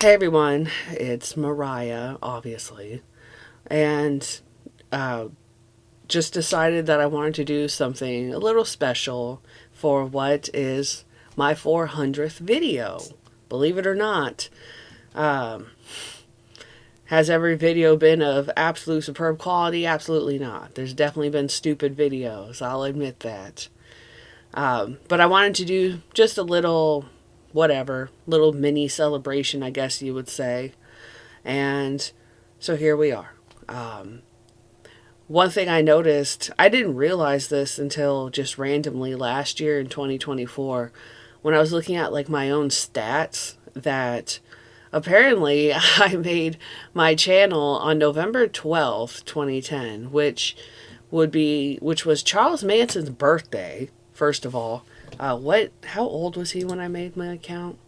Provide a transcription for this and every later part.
Hey everyone, it's Mariah, obviously, and uh, just decided that I wanted to do something a little special for what is my 400th video. Believe it or not, um, has every video been of absolute superb quality? Absolutely not. There's definitely been stupid videos, I'll admit that. But I wanted to do just a little, whatever, little mini celebration, I guess you would say. And so here we are. Um, One thing I noticed, I didn't realize this until just randomly last year in 2024 when I was looking at like my own stats that apparently I made my channel on November 12th, 2010, which was Charles Manson's birthday, first of all. How old was he when I made my account?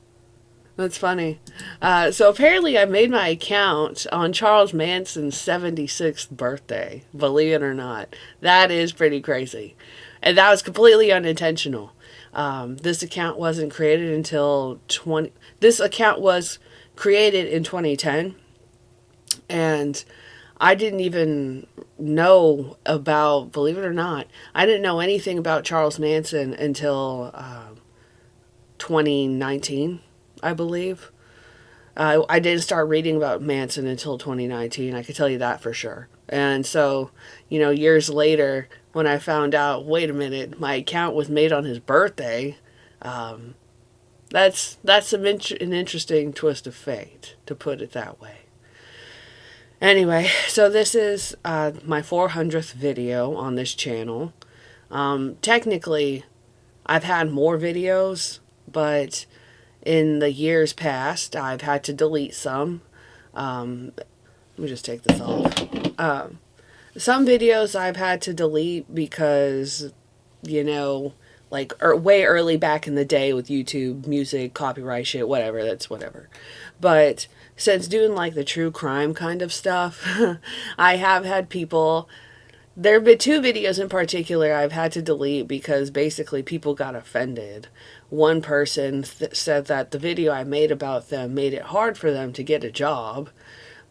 That's funny. So apparently, I made my account on Charles Manson's 76th birthday. Believe it or not, that is pretty crazy, and that was completely unintentional. This account wasn't created until 20. This account was created in 2010, and I didn't even know about. Believe it or not, I didn't know anything about Charles Manson until 2019, I believe. I didn't start reading about Manson until 2019. I could tell you that for sure. And so, years later, when I found out, wait a minute, my account was made on his birthday, um, that's an interesting twist of fate, to put it that way. Anyway, so this is my 400th video on this channel. Technically, I've had more videos, but in the years past, I've had to delete some. Let me just take this off. Some videos I've had to delete because, like way early back in the day with YouTube, music, copyright shit, whatever, that's whatever. But since doing like the true crime kind of stuff, I have had people. There have been two videos in particular I've had to delete because basically people got offended. One person said that the video I made about them made it hard for them to get a job,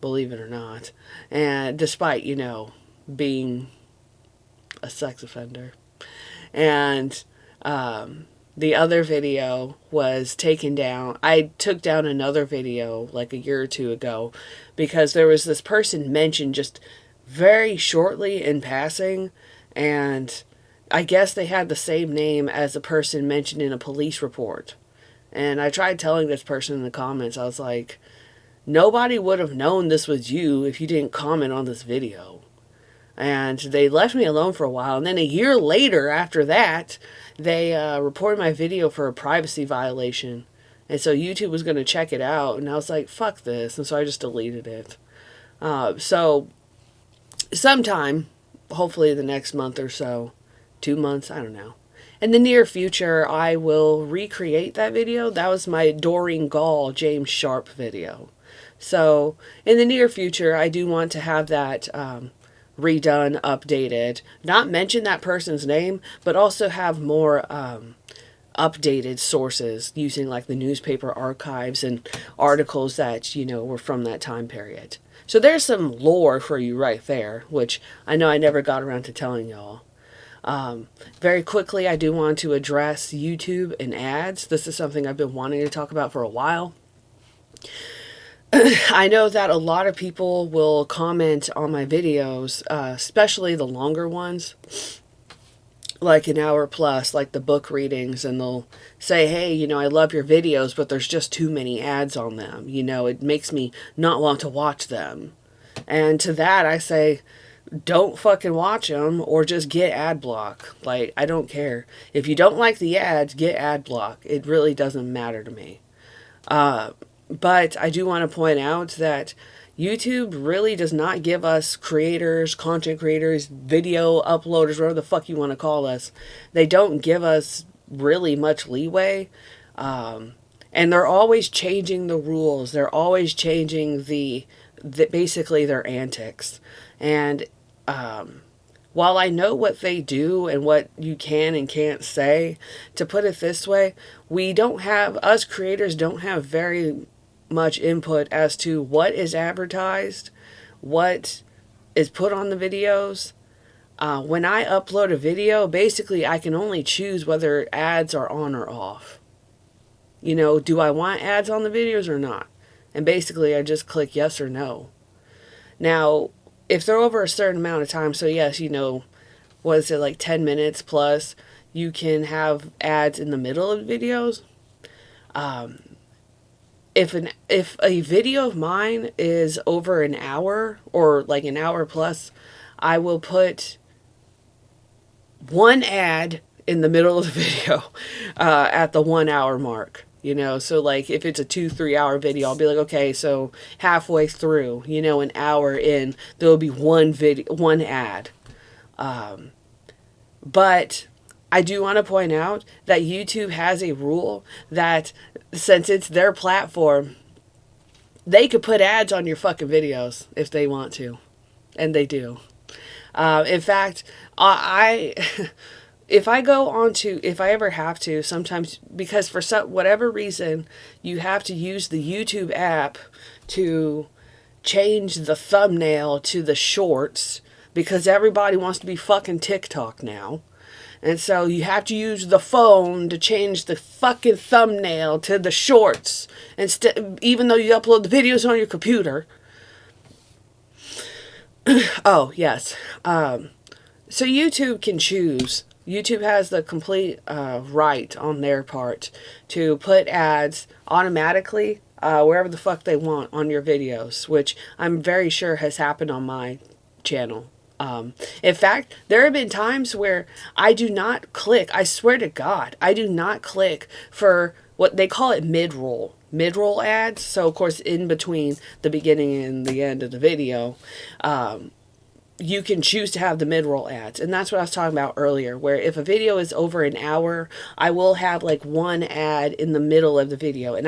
believe it or not, and despite, being a sex offender. And the other video was taken down. I took down another video like a year or two ago because there was this person mentioned just very shortly in passing, and I guess they had the same name as a person mentioned in a police report. And I tried telling this person in the comments, I was like, nobody would have known this was you if you didn't comment on this video. And they left me alone for a while. And then a year later, after that, they reported my video for a privacy violation. And so YouTube was going to check it out. And I was like, fuck this. And so I just deleted it. So sometime, hopefully the next month or so, 2 months, I don't know. In the near future, I will recreate that video. That was my Doreen Gall, James Sharp video. So in the near future, I do want to have that redone, updated. Not mention that person's name, but also have more updated sources using like the newspaper archives and articles that, were from that time period. So there's some lore for you right there, which I know I never got around to telling y'all. Very quickly, I do want to address YouTube and ads. This is something I've been wanting to talk about for a while. I know that a lot of people will comment on my videos, especially the longer ones, like an hour plus, like the book readings, and they'll say, hey, I love your videos, but there's just too many ads on them. It makes me not want to watch them. And to that, I say, don't fucking watch them or just get ad block. Like, I don't care. If you don't like the ads, get ad block. It really doesn't matter to me. But I do want to point out that YouTube really does not give us creators, content creators, video uploaders, whatever the fuck you want to call us. They don't give us really much leeway. And they're always changing the rules. They're always changing basically their antics. And while I know what they do and what you can and can't say, to put it this way, us creators don't have very much input as to what is advertised, what is put on the videos. When I upload a video, basically I can only choose whether ads are on or off. You know, do I want ads on the videos or not? And basically I just click yes or no. Now, if they're over a certain amount of time, so yes, you know, was it like 10 minutes plus, you can have ads in the middle of videos. If a video of mine is over an hour or like an hour plus, I will put one ad in the middle of the video at the 1 hour mark. You know, so like if it's a 2-3 hour video, I'll be like, okay, so halfway through, you know, an hour in, there will be one ad. But I do want to point out that YouTube has a rule that since it's their platform, they could put ads on your fucking videos if they want to. And they do. In fact, I if I go on to, if I ever have to, sometimes, because for whatever reason, you have to use the YouTube app to change the thumbnail to the shorts because everybody wants to be fucking TikTok now. And so you have to use the phone to change the fucking thumbnail to the shorts, instead, even though you upload the videos on your computer. Oh, yes. So YouTube can choose. YouTube has the complete right on their part to put ads automatically wherever the fuck they want on your videos, which I'm very sure has happened on my channel. In fact, there have been times where I do not click, I swear to God, I do not click for what they call it mid-roll ads. So of course in between the beginning and the end of the video, you can choose to have the mid-roll ads. And that's what I was talking about earlier, where if a video is over an hour, I will have like one ad in the middle of the video. And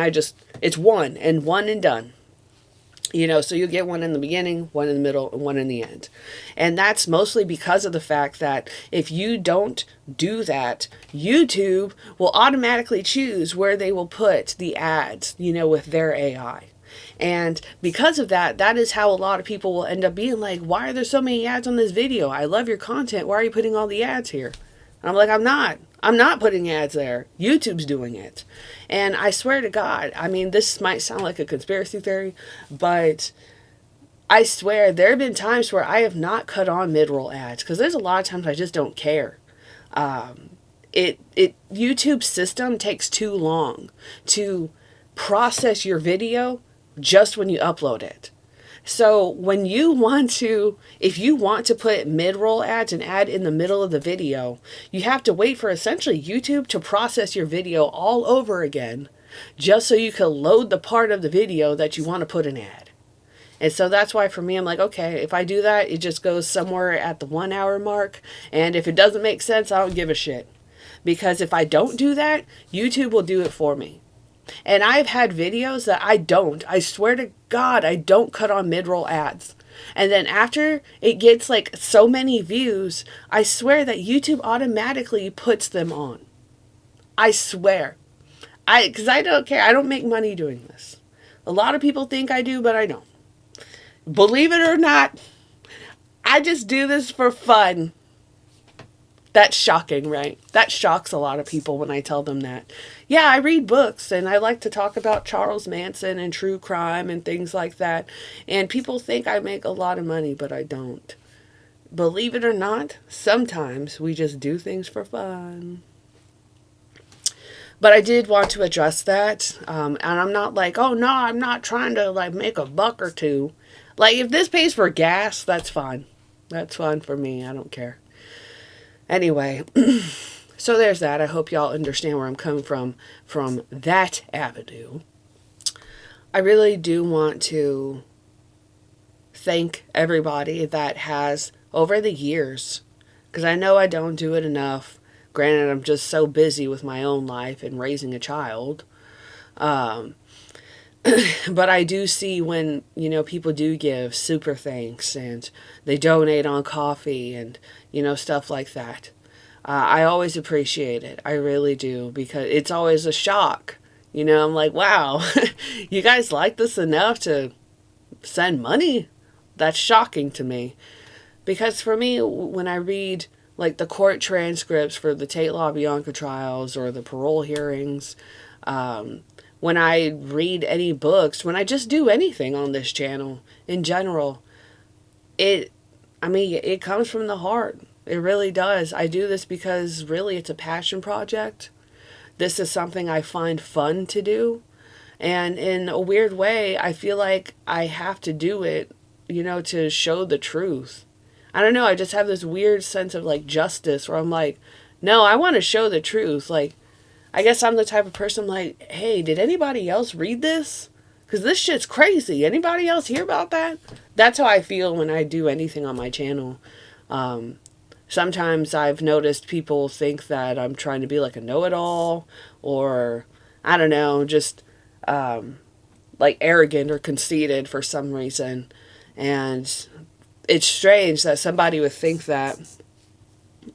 it's one and done. You know, so you get one in the beginning, one in the middle, and one in the end. And that's mostly because of the fact that if you don't do that, YouTube will automatically choose where they will put the ads, you know, with their AI. And because of that, that is how a lot of people will end up being like, why are there so many ads on this video? I love your content. Why are you putting all the ads here? And I'm like, I'm not putting ads there. YouTube's doing it. And I swear to God, I mean, this might sound like a conspiracy theory, but I swear there have been times where I have not cut on mid-roll ads because there's a lot of times I just don't care. YouTube's system takes too long to process your video just when you upload it. So when you want to, if you want to put mid-roll ads, an ad in the middle of the video, you have to wait for essentially YouTube to process your video all over again, just so you can load the part of the video that you want to put an ad. And so that's why for me, I'm like, okay, if I do that, it just goes somewhere at the 1 hour mark. And if it doesn't make sense, I don't give a shit. Because if I don't do that, YouTube will do it for me. And I've had videos that I swear to God, I don't cut on mid-roll ads. And then after it gets like so many views, I swear that YouTube automatically puts them on. I swear. Because I don't care. I don't make money doing this. A lot of people think I do, but I don't. Believe it or not, I just do this for fun. That's shocking, right? That shocks a lot of people when I tell them that. Yeah, I read books and I like to talk about Charles Manson and true crime and things like that. And people think I make a lot of money, but I don't. Believe it or not, sometimes we just do things for fun. But I did want to address that. And I'm not like, oh no, I'm not trying to like make a buck or two. Like if this pays for gas, that's fine. That's fine for me. I don't care. Anyway, so there's that. I hope y'all understand where I'm coming from that avenue. I really do want to thank everybody that has, over the years, because I know I don't do it enough. Granted, I'm just so busy with my own life and raising a child. But I do see when, you know, people do give super thanks and they donate on coffee and, you know, stuff like that. I always appreciate it. I really do, because it's always a shock, You know, I'm like, wow, you guys like this enough to send money? That's shocking to me. Because for me, when I read like the court transcripts for the Tate LaBianca trials or the parole hearings, um, when I read any books, when I just do anything on this channel in general, it, I mean, it comes from the heart. It really does. I do this because really it's a passion project. This is something I find fun to do. And in a weird way, I feel like I have to do it, you know, to show the truth. I don't know. I just have this weird sense of like justice where I'm like, no, I want to show the truth. Like, I guess I'm the type of person like, hey, did anybody else read this? Because this shit's crazy. Anybody else hear about that? That's how I feel when I do anything on my channel. Um, Sometimes I've noticed people think that I'm trying to be like a know it all or, I don't know, just like arrogant or conceited for some reason. And it's strange that somebody would think that.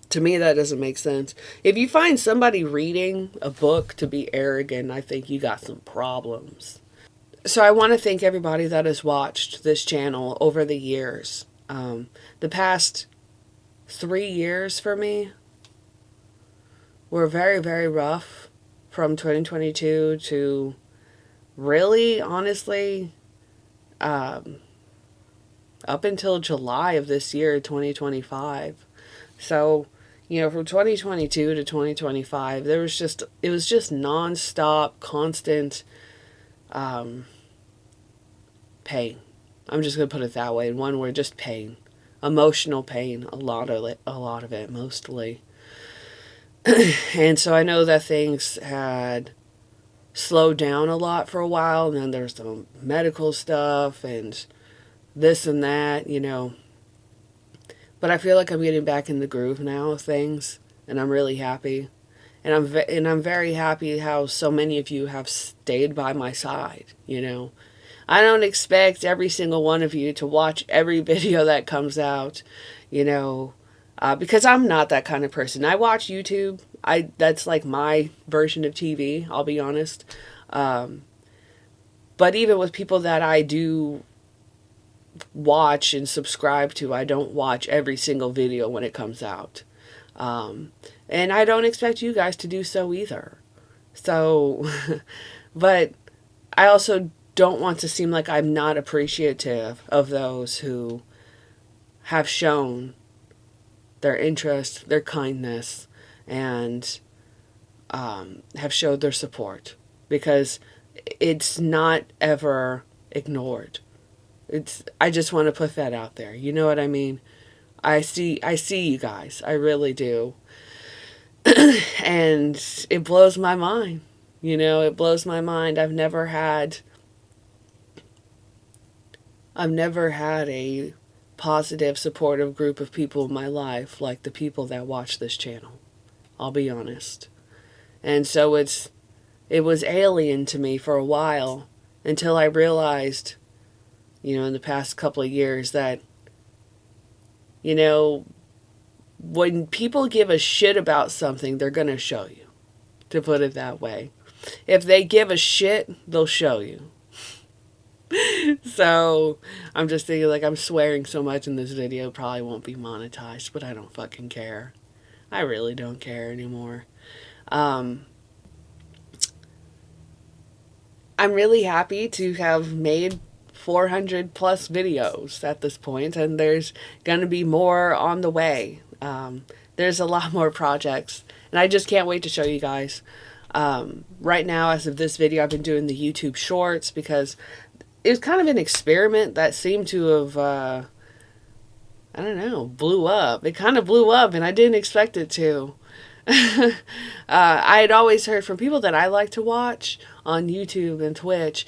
To me, that doesn't make sense. If you find somebody reading a book to be arrogant, I think you got some problems. So I want to thank everybody that has watched this channel over the years. The past 3 years for me were very, very rough, from 2022 to really, honestly, up until July of this year, 2025. So, you know, from 2022 to 2025, it was just nonstop, constant pain. I'm just going to put it that way. In one word, just pain. Emotional pain, a lot of it, mostly. And so I know that things had slowed down a lot for a while, and then there's the medical stuff and this and that, you know. But I feel like I'm getting back in the groove now of things, and I'm really happy. And I'm very happy how so many of you have stayed by my side, you know. I don't expect every single one of you to watch every video that comes out, you know, because I'm not that kind of person. I watch YouTube. That's like my version of TV, I'll be honest. But even with people that I do watch and subscribe to, I don't watch every single video when it comes out. And I don't expect you guys to do so either. So, but I also don't want to seem like I'm not appreciative of those who have shown their interest, their kindness, and have showed their support, because it's not ever ignored. I just want to put that out there. You know what I mean? I see you guys. I really do. And it blows my mind. You know, it blows my mind. I've never had a positive, supportive group of people in my life like the people that watch this channel. I'll be honest. And so it was alien to me for a while, until I realized, you know, in the past couple of years that, you know, when people give a shit about something, they're going to show you, to put it that way. If they give a shit, they'll show you. So I'm just thinking, like, I'm swearing so much in this video, probably won't be monetized, but I don't fucking care. I really don't care anymore. I'm really happy to have made 400 plus videos at this point, and there's gonna be more on the way. There's a lot more projects, and I just can't wait to show you guys. Right now, as of this video, I've been doing the YouTube Shorts because it was kind of an experiment that seemed to have, I don't know, blew up. It kind of blew up, and I didn't expect it to. I had always heard from people that I like to watch on YouTube and Twitch.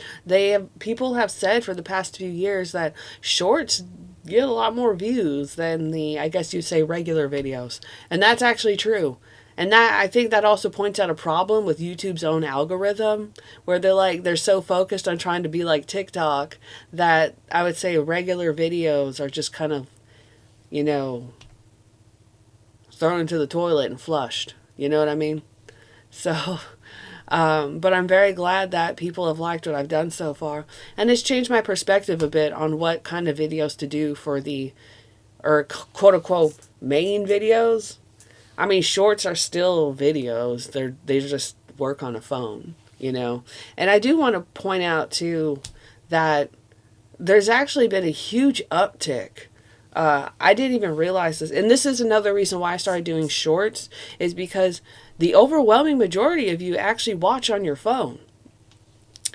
People have said for the past few years that shorts get a lot more views than the, I guess you'd say, regular videos. And that's actually true. And that, I think that also points out a problem with YouTube's own algorithm, where they're so focused on trying to be like TikTok that I would say regular videos are just kind of, you know, thrown into the toilet and flushed. You know what I mean? So, But I'm very glad that people have liked what I've done so far. And it's changed my perspective a bit on what kind of videos to do for the, or quote unquote, main videos. I mean, shorts are still videos. They just work on a phone, you know. And I do want to point out too that there's actually been a huge uptick. I didn't even realize this, and this is another reason why I started doing shorts, is because the overwhelming majority of you actually watch on your phone,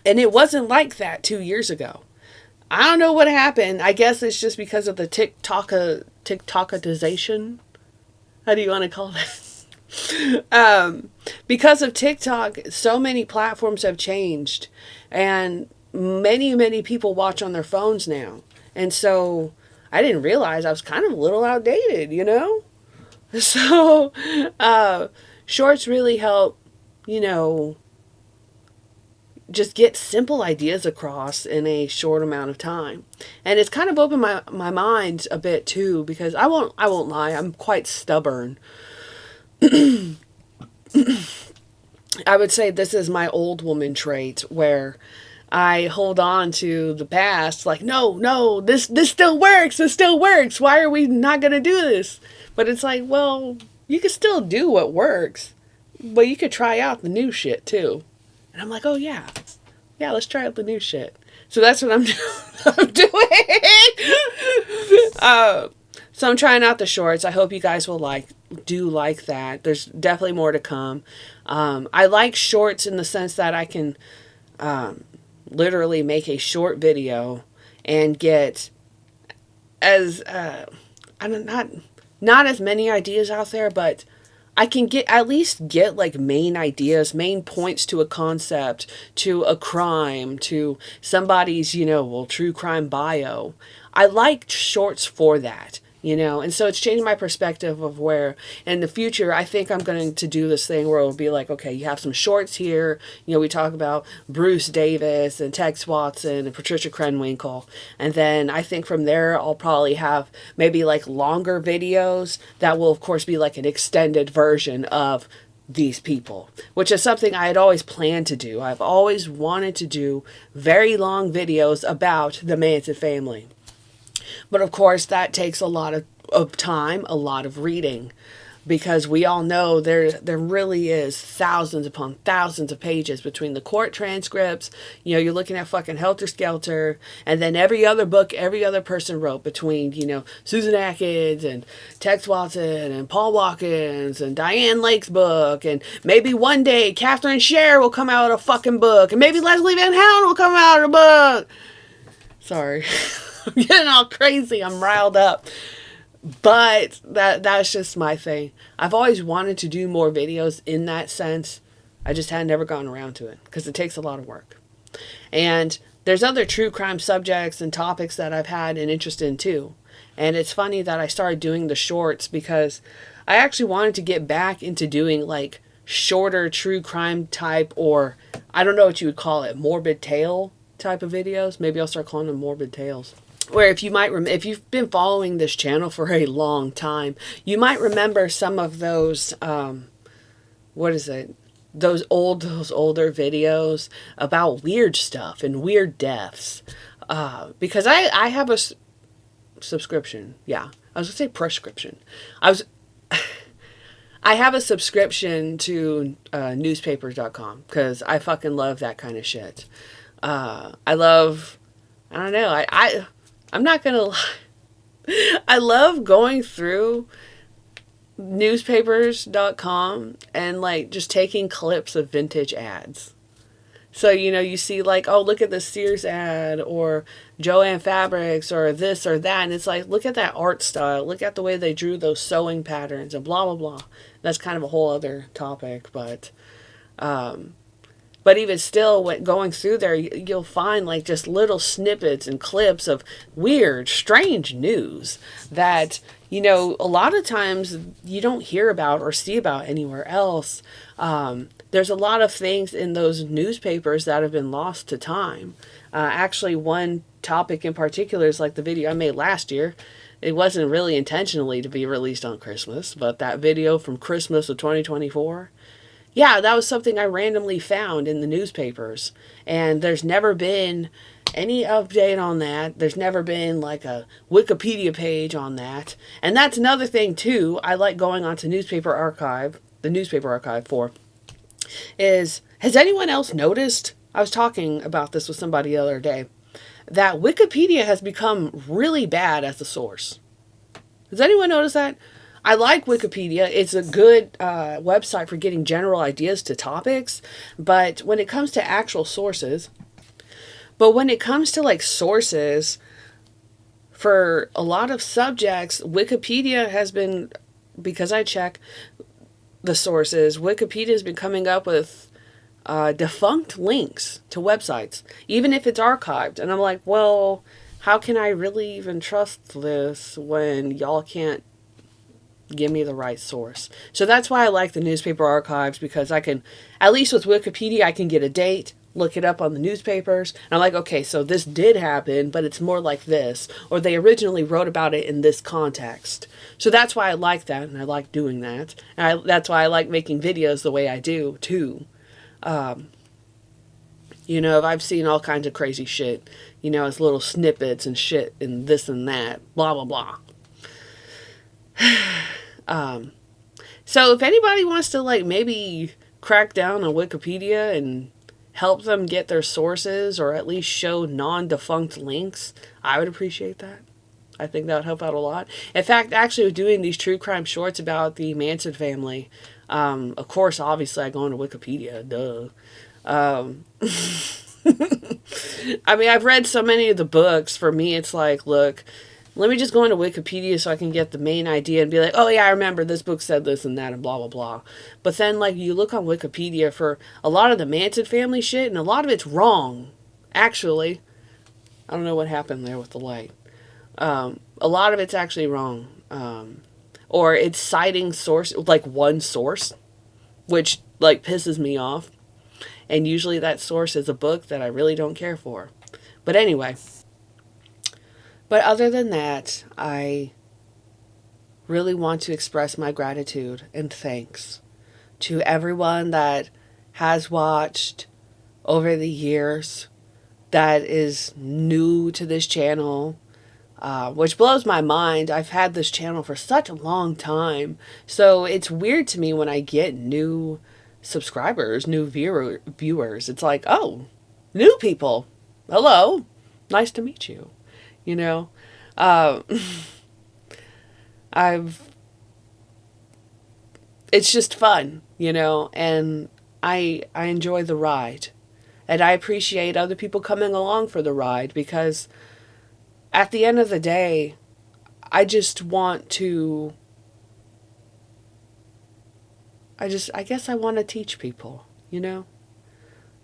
and it wasn't like that 2 years ago. I don't know what happened. I guess it's just because of the TikTokization. How do you want to call that? Because of TikTok, so many platforms have changed, and many people watch on their phones now. And so I didn't realize I was kind of a little outdated, you know? So shorts really help, you know, just get simple ideas across in a short amount of time. And it's kind of opened my mind a bit too, because I won't lie, I'm quite stubborn. I would say this is my old woman trait, where I hold on to the past, like, no, this still works, this still works. Why are we not gonna do this? But it's like, well, you can still do what works, but you could try out the new shit too. And I'm like, oh yeah, let's try out the new shit. So that's what I'm doing. I'm doing. So I'm trying out the shorts. I hope you guys will do like that. There's definitely more to come. I like shorts in the sense that I can literally make a short video and get as I'm not as many ideas out there, but I can at least get like main ideas, main points to a concept, to a crime, to somebody's, true crime bio. I like shorts for that. And so it's changed my perspective of where in the future I think I'm going to do this thing where it'll be like, okay, you have some shorts here. We talk about Bruce Davis and Tex Watson and Patricia Krenwinkel. And then I think from there I'll probably have maybe like longer videos that will, of course, be like an extended version of these people, which is something I had always planned to do. I've always wanted to do very long videos about the Manson family. But of course, that takes a lot of time, a lot of reading, because we all know there really is thousands upon thousands of pages between the court transcripts. You're looking at fucking Helter Skelter, and then every other book every other person wrote between, Susan Atkins and Tex Watson and Paul Watkins and Diane Lake's book, and maybe one day Catherine Sher will come out with a fucking book, and maybe Leslie Van Houten will come out with a book. Sorry. I'm getting all crazy. I'm riled up. But that's just my thing. I've always wanted to do more videos in that sense. I just had never gotten around to it because it takes a lot of work. And there's other true crime subjects and topics that I've had an interest in too. And it's funny that I started doing the shorts because I actually wanted to get back into doing like shorter true crime type, or I don't know what you would call it, morbid tale type of videos. Maybe I'll start calling them morbid tales. Where if you've been following this channel for a long time, you might remember some of those, those older videos about weird stuff and weird deaths. Because I have a subscription. Yeah, I was going to say prescription. I have a subscription to newspapers.com because I fucking love that kind of shit. I don't know, I'm not gonna lie. I love going through newspapers.com and like just taking clips of vintage ads. So, you see like, oh, look at the Sears ad or Joanne Fabrics or this or that. And it's like, look at that art style. Look at the way they drew those sewing patterns and blah, blah, blah. That's kind of a whole other topic. But even still, when going through there, you'll find like just little snippets and clips of weird, strange news that, a lot of times you don't hear about or see about anywhere else. There's a lot of things in those newspapers that have been lost to time. Actually, one topic in particular is like the video I made last year. It wasn't really intentionally to be released on Christmas, but that video from Christmas of 2024. Yeah, that was something I randomly found in the newspapers. And there's never been any update on that. There's never been like a Wikipedia page on that. And that's another thing too. I like going onto newspaper archive, the newspaper archive for is has anyone else noticed? I was talking about this with somebody the other day that Wikipedia has become really bad as a source. Does anyone notice that? I like Wikipedia. It's a good website for getting general ideas to topics, but when it comes to actual sources, but when it comes to like sources for a lot of subjects, Wikipedia has been, because I check the sources, Wikipedia has been coming up with defunct links to websites, even if it's archived. And I'm like, well, how can I really even trust this when y'all can't give me the right source? So that's why I like the newspaper archives, because I can, at least with Wikipedia, I can get a date, look it up on the newspapers, and I'm like, okay, so this did happen, but it's more like this, or they originally wrote about it in this context. So that's why I like that, and I like doing that. And that's why I like making videos the way I do, too. You know, I've seen all kinds of crazy shit, you know, as little snippets and shit and this and that, blah, blah, blah. So if anybody wants to like maybe crack down on Wikipedia and help them get their sources or at least show non-defunct links, I would appreciate that. I think that would help out a lot. In fact, actually, with doing these true crime shorts about the Manson family, of course, obviously, I go into Wikipedia, duh. Um, I mean, I've read so many of the books. For me, it's like, look, let me just go into Wikipedia so I can get the main idea and be like, oh yeah, I remember this book said this and that and blah, blah, blah. But then, like, you look on Wikipedia for a lot of the Manson family shit, and a lot of it's wrong, actually. I don't know what happened there with the light. A lot of it's actually wrong. Or it's citing source, like one source, which, like, pisses me off. And usually that source is a book that I really don't care for. But anyway. But other than that, I really want to express my gratitude and thanks to everyone that has watched over the years, that is new to this channel, which blows my mind. I've had this channel for such a long time, so it's weird to me when I get new subscribers, new viewers. It's like, oh, new people. Hello, nice to meet you. You know, uh, I've. It's just fun, you know, and I enjoy the ride, and I appreciate other people coming along for the ride, because at the end of the day, I just want to. I guess I want to teach people, you know,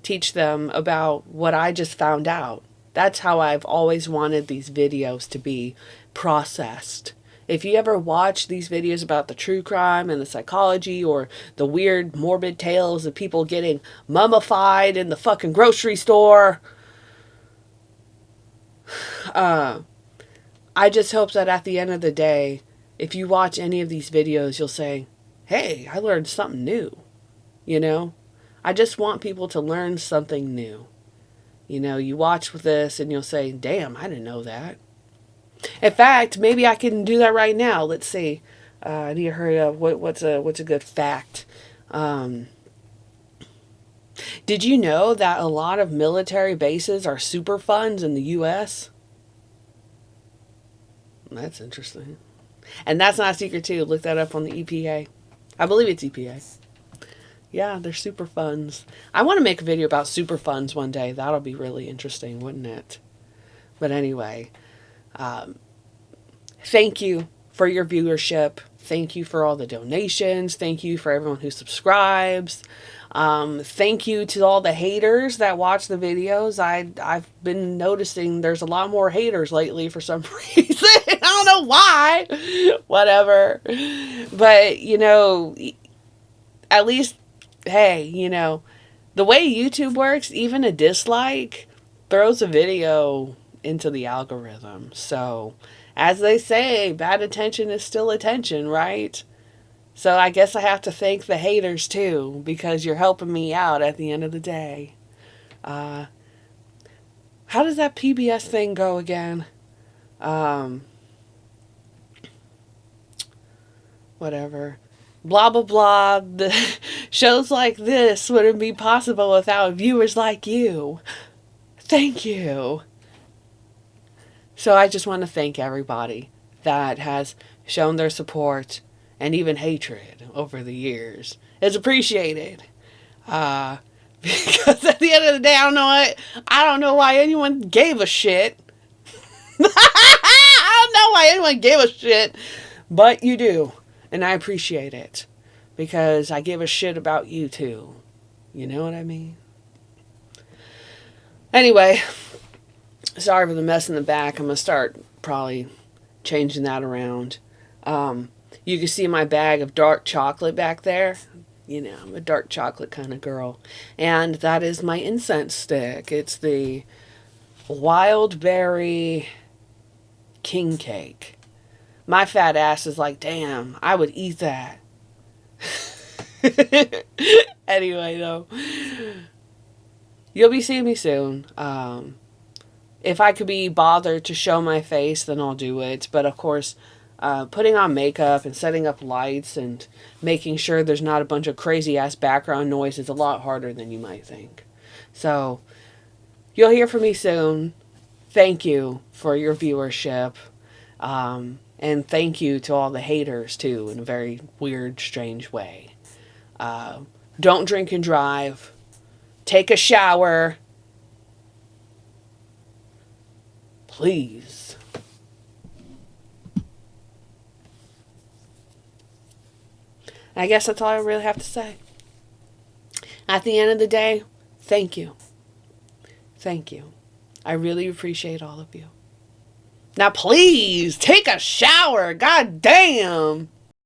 teach them about what I just found out. That's how I've always wanted these videos to be processed. If you ever watch these videos about the true crime and the psychology, or the weird morbid tales of people getting mummified in the fucking grocery store, uh, I just hope that at the end of the day, if you watch any of these videos, you'll say, hey, I learned something new, you know? I just want people to learn something new. You know, you watch this and you'll say, damn, I didn't know that. In fact, maybe I can do that right now. Let's see. I need to hurry up. What's a good fact? Um, did you know that a lot of military bases are super funds in the U.S.? That's interesting. And that's not a secret too. Look that up on the EPA. I believe it's EPA. Yeah, they're super funds. I want to make a video about super funds one day. That'll be really interesting, wouldn't it? But anyway, thank you for your viewership. Thank you for all the donations. Thank you for everyone who subscribes. Thank you to all the haters that watch the videos. I've been noticing there's a lot more haters lately for some reason. I don't know why. Whatever. But, you know, at least, hey, you know, the way YouTube works, even a dislike throws a video into the algorithm. So, as they say, bad attention is still attention, right? So I guess I have to thank the haters too, because you're helping me out at the end of the day. Uh, how does that PBS thing go again? Um, Whatever. Blah, blah, blah. The shows like this wouldn't be possible without viewers like you. Thank you. So I just want to thank everybody that has shown their support and even hatred over the years. It's appreciated. Uh, because at the end of the day, I don't know why anyone gave a shit. I don't know why anyone gave a shit, but you do. And I appreciate it. Because I give a shit about you too. You know what I mean? Anyway, sorry for the mess in the back. I'm going to start probably changing that around. You can see my bag of dark chocolate back there. You know, I'm a dark chocolate kind of girl. And that is my incense stick. It's the wild berry king cake. My fat ass is like, damn, I would eat that. Anyway, though, you'll be seeing me soon. If I could be bothered to show my face, then I'll do it. But of course, putting on makeup and setting up lights and making sure there's not a bunch of crazy ass background noise is a lot harder than you might think. So, you'll hear from me soon. Thank you for your viewership. And thank you to all the haters, too, in a very weird, strange way. Don't drink and drive. Take a shower. Please. I guess that's all I really have to say. At the end of the day, thank you. Thank you. I really appreciate all of you. Now please, take a shower. God damn.